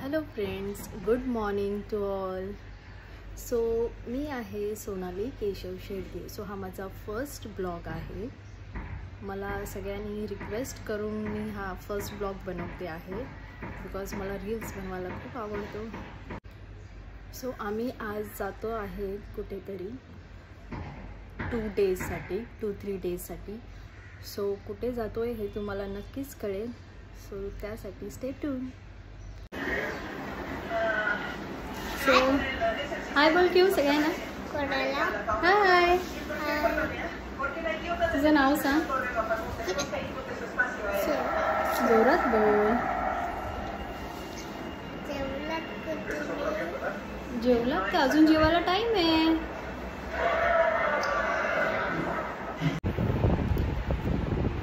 Hello friends, good morning to all. So मी आहे सोनाली केशव शेळके. सो हा माझा फर्स्ट ब्लॉग आहे. मला सगळ्यांनी रिक्वेस्ट करून मी हा फर्स्ट ब्लॉग बनवते आहे बिकॉज मला रील्स बनवायला खूप आवडतो. सो आम्ही आज जातो आहे कुठेतरी 2-3 डेजसाठी. सो कुठे जातो आहे हे तुम्हाला नक्कीच कळेल. सो त्यासाठी स्टे ट्यून. सो हाय बोल क्यू सगळ्यांना. हाय, तुझं नाव सांग. जोरात बोल. जेवलात का? अजून जेवायला टाइम आहे.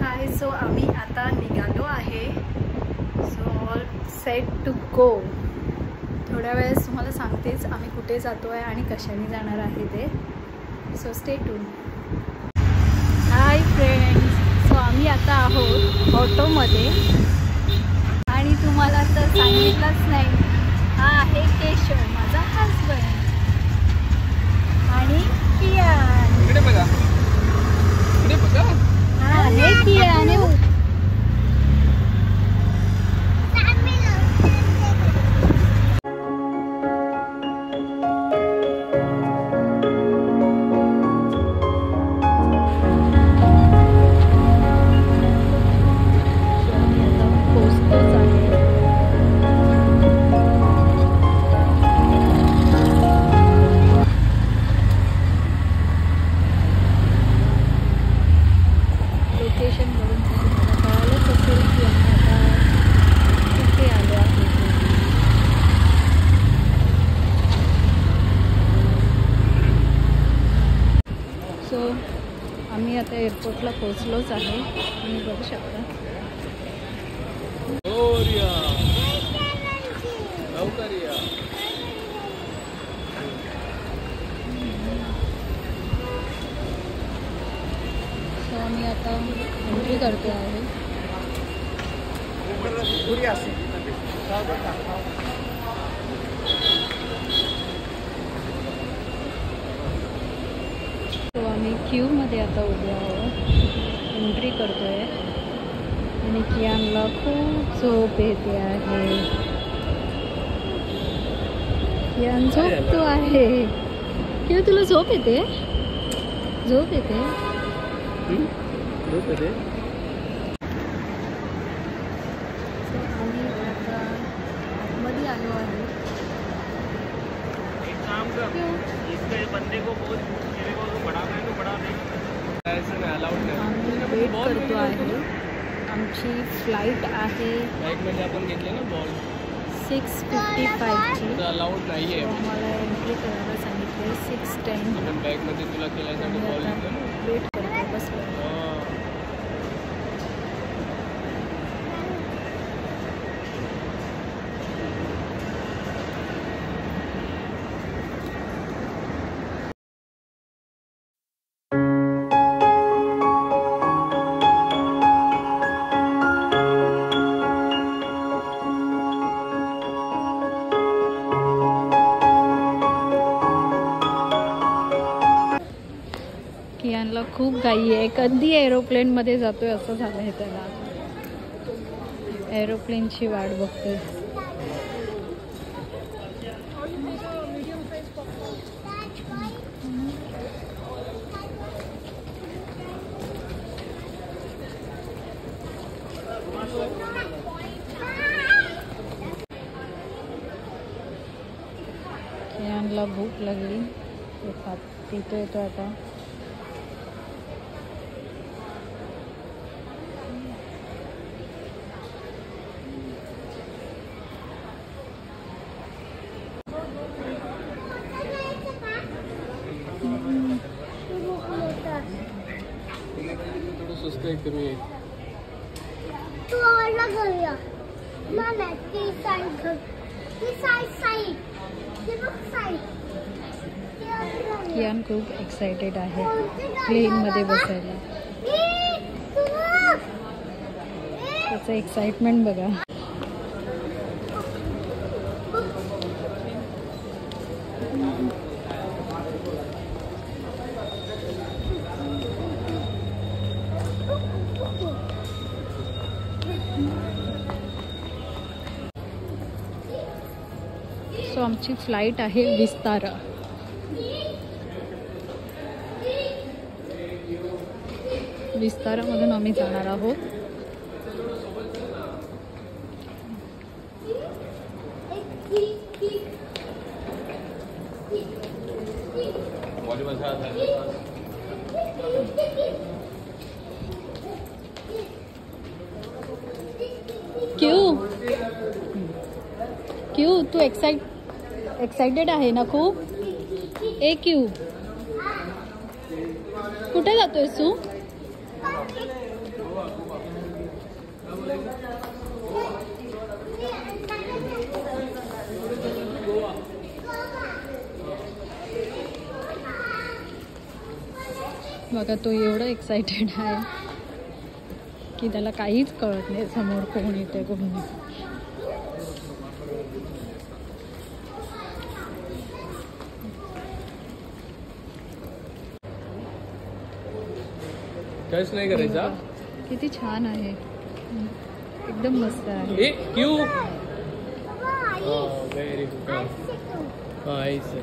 हाय, सो आम्ही आता निघालो आहे. So all set to go. थोड्या वेळेस तुम्हाला सांगतेच आम्ही कुठे जातो आहे आणि कशाने जाणार आहे ते. So stay tuned. Hi friends, so आम्ही आता आहोत ऑटोमध्ये आणि तुम्हाला तर सांगितलंच नाही, हा आहे केशव माझा हजबंड आणि कियान. इकडे बघा, इकडे बघा. हा आहे कियान. सो आम्ही आता एअरपोर्टला पोहोचलोच आहे. तुम्ही बघू शकता. सो आम्ही आता एंट्री करतो आहे. सो आम्ही क्यूमध्ये आता उभे आहोत. एंट्री करतो आहे आणि कियानला खूप झोप येते आहे. कियान झोपतो आहे. किंवा तुला झोप येते? झोप येते? झोप येते. आम्ही आता मध्ये आलो आहे. बंदे को बोल, मेरे को तो बड़ा है तो बड़ा नहीं, ऐसे में अलाउड नाही. आम्ही वेट करतो आहे. आमची फ्लाईट आहे फ्लाईटमध्ये आपण घेतले ना बॉल 6:55 ची. अलाउड नाही आहे. आम्हाला एंट्री करायला सांगितले 6:10. आपण बॅगमध्ये तुला केल्यासाठी बॉल घेतलं ना. वेट करतो बस. कियानला खूप घाई आहे. कधी एरोप्लेनमध्ये जातोय असं झालं आहे त्याला. एरोप्लेनची वाट बघतोय. कियानला भूक लागली. तो पितो येतो आता. सुस्त आहे कमी आहे. तू आवडला करूया मला ती साईड ती साईड ती बघ साईड. कियान खूप एक्साइटेड आहे प्लेनमध्ये बसायला. त्याचं एक्साइटमेंट बघा. सो आमची फ्लाईट आहे विस्तारा. विस्तारामधून आम्ही जाणार आहोत. क्यू तू एक्साइटेड आहे ना खूप? ए क्यू कुठे जातोयस तू? बघा तो एवढा एक्साइटेड आहे की त्याला काहीच कळत नाही समोर कोण येते कोण नाही. टच नाही करायचा. किती छान आहे, एकदम मस्त आहे. ए क्यू व्हेरी गुड. नाइस.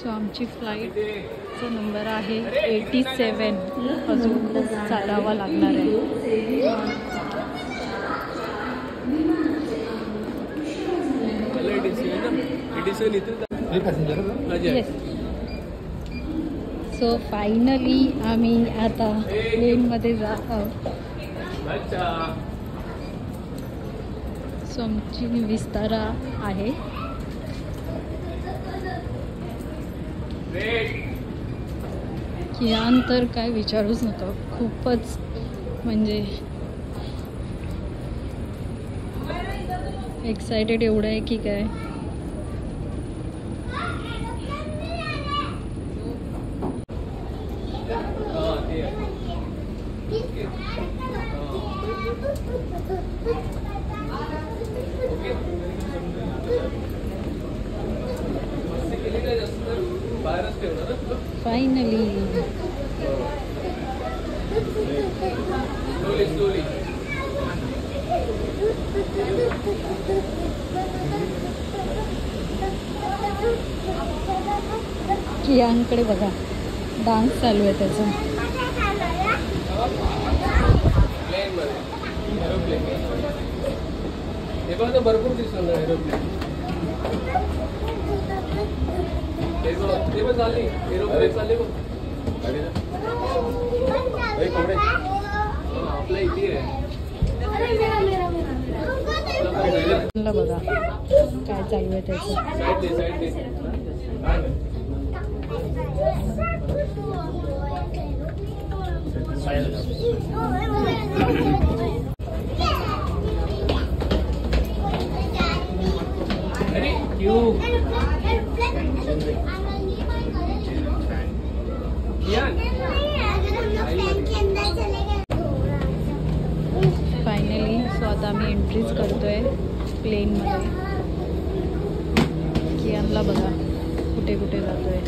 सो आमची फ्लाईटचा नंबर आहे 87. अजून खूप चालावा लागणार आहे. येस. सो फायनली आम्ही आता प्लेनमध्ये जात आहोत. सो आमची विस्तारा आहे. कियान तर काय विचारूच नका, खूपच म्हणजे एक्साइटेड एवढं आहे की काय. फायनली कियांकडे बघा, डान्स चालू आहे त्याचा. भरपूर दिसतो ना एरोप्लेन. एरोप्लेन चालली बघ. आपल्या इथे आहे. बघा काय चालू आहे त्याचं. फायनली सो आता आम्ही एंट्रीज करतोय प्लेनमध्ये. कियानला बघा कुठे कुठे जातोय.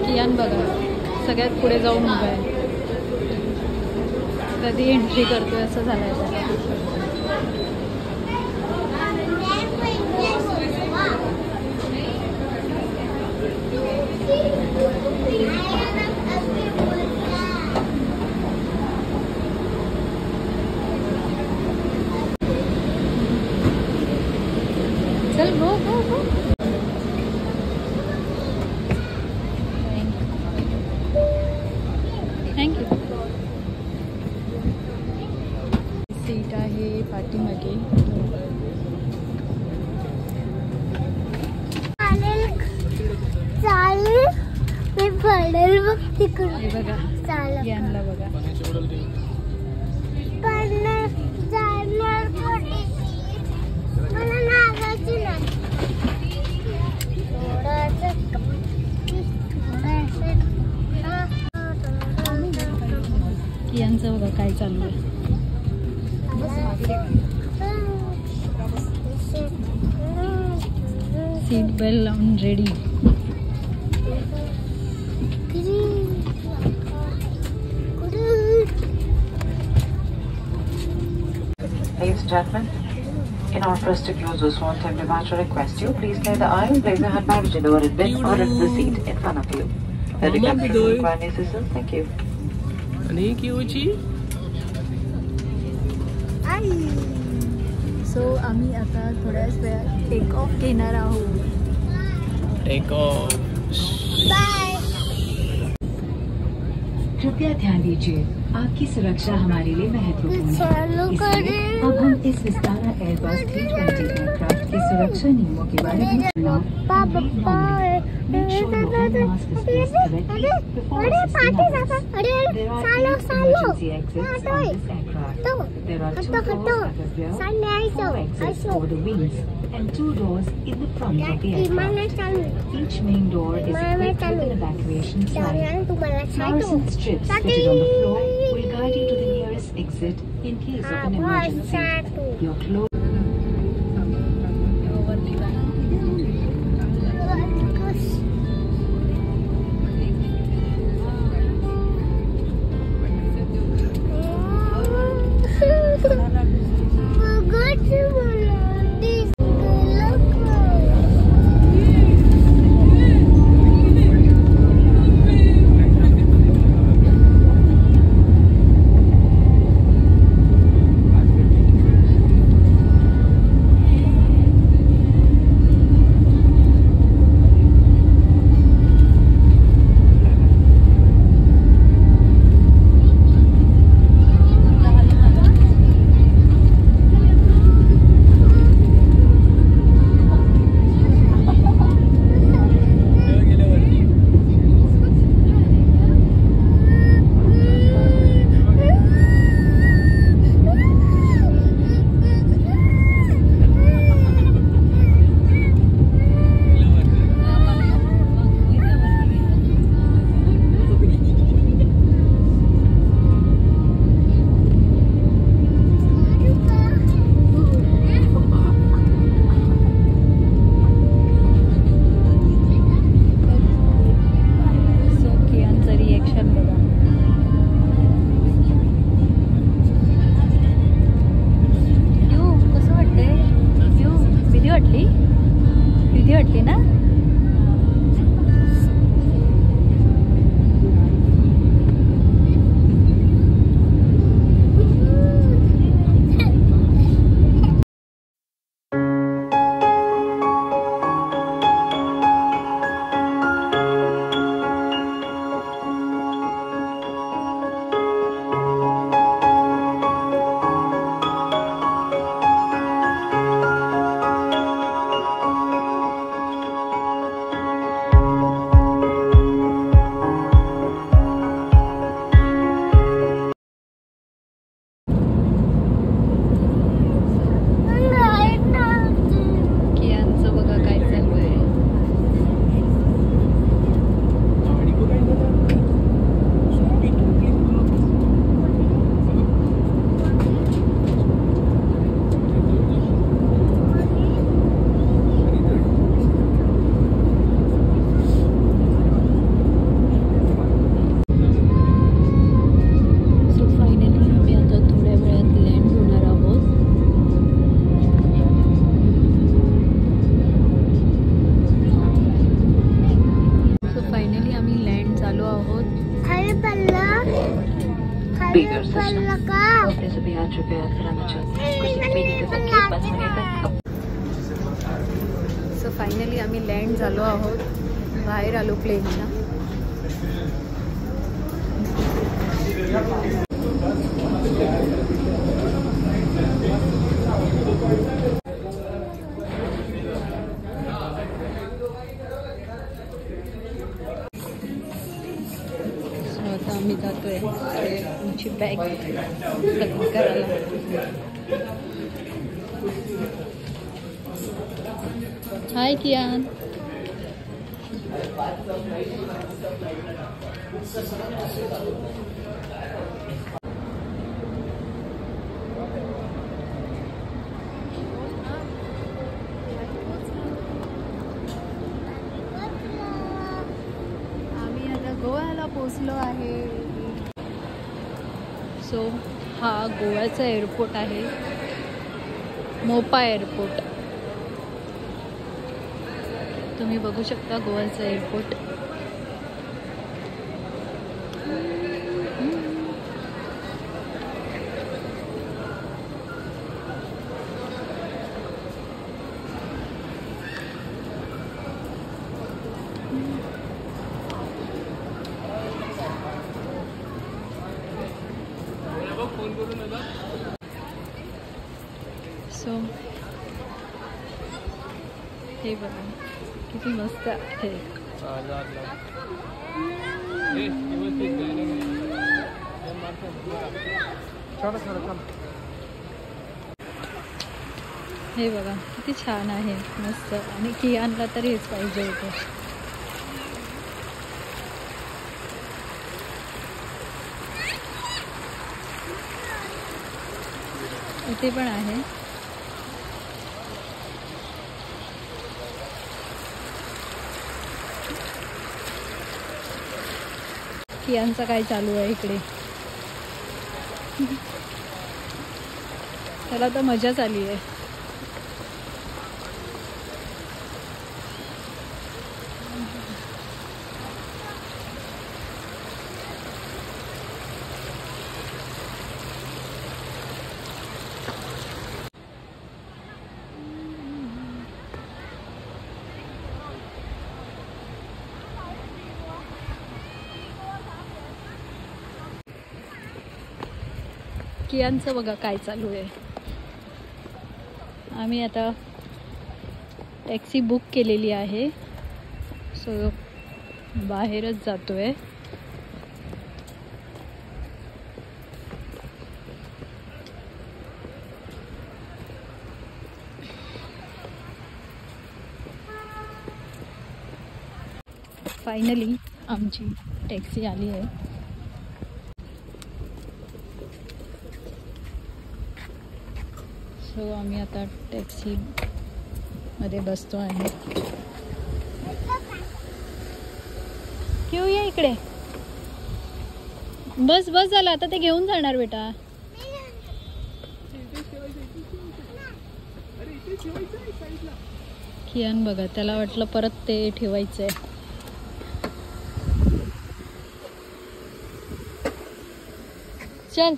कियान बघा सगळ्यात पुढे जाऊन उभा आहे. कधी एंट्री करतोय असं झालंय त्याला. चल गो गो गो. थँक्यू. सीट आहे पाठीमागे. मी पडेल बघ तिकडे. हे बघा कियानला बघा. पण जाणार मला सीट बेल्ट लावून ready. Ladies and gentlemen, in order for us to close this one time departure, request you please clear the aisle, place your hand baggage in the loaded bin or in the seat in front of you. The captain will require any assistance. Thank you. आणि किऊची सो आम्ही आता थोड्याच वेळात take off घेणार आहोत. Take off. कृपया ध्यान दीजिए, आपकी सुरक्षा हमारे लिए महत्वपूर्ण है. इसलिए अब हम इस विस्तारा एयरबस 320 एयरक्राफ्ट के सुरक्षा नियमों के बारे में Make sure your own mask is placed correctly before assisting others. There are 8 emergency exits on this aircraft. There are 2 doors at the rear, 4 exits over the wings, and 2 doors in the front of the aircraft. Each main door is equipped with an evacuation sign. Fluorescent strips fitted on the floor will guide you to the nearest exit in case of an emergency. Your clothes. So finally आम्ही land झालो आहोत, बाहेर आलो प्लेनला. आता आम्ही जातोय आमची bag collect करायला. हाय कियान. पोचलो आहे. सो हा गोव्याचा एअरपोर्ट आहे, मोपा एअरपोर्ट. तुम्ही बघू शकता गोव्याचा एअरपोर्ट. सो हे बघा किती मस्त आहे. हे बघा किती छान आहे, मस्त. आणि कियानला तर हेच पाहिजे होतं. इथे पण आहे. कियांचं काय चालू आहे इकडे, त्याला तर मजाच आली आहे. कियांचं बघा काय चालू आहे. आम्ही आता टॅक्सी बुक केलेली आहे, सो बाहेरच जातोय. फायनली आमची टॅक्सी आली आहे. सो आम्ही आता टॅक्सी मध्ये बसतो आहे. घेऊ या इकडे, बस बस झालं आता, ते घेऊन जाणार बेटा. कियान बघा, त्याला वाटलं परत ते ठेवायचंय. चल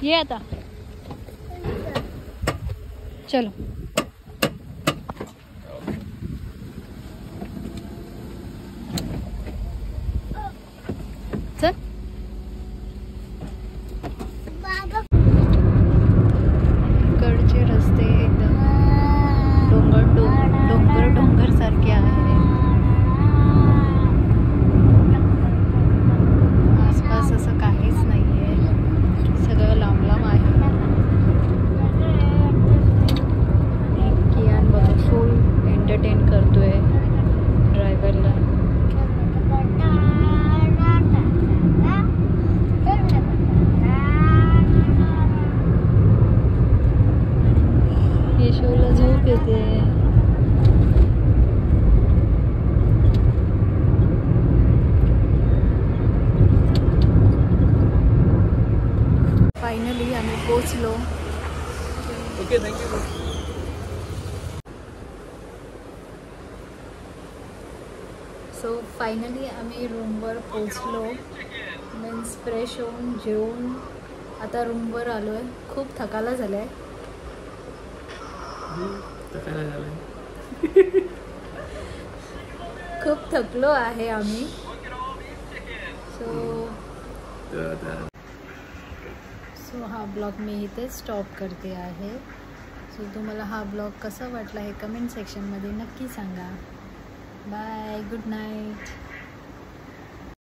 ये आता, चलो. चल. इकडचे रस्ते एकदम डोंगर सारखे आहे. आसपास असं काहीच नाहीये, सगळं लांब लांब आहे. कियान बघा फुल एंटरटेन करतोय ड्रायव्हरला. येशूला झोप येते. फायनली आम्ही पोचलो. Okay, thank you. सो फायनली आम्ही रूमवर पोचलो. मीन्स फ्रेश होऊन जेवून आता रूमवर आलो आहे. खूप थकायला झालं आहे. खूप थकलो आहे आम्ही. सो हा ब्लॉग मी इथे स्टॉप करते आहे. सो तुम्हाला हा ब्लॉग कसा वाटला हे कमेंट सेक्शनमध्ये नक्की सांगा. Bye, good night.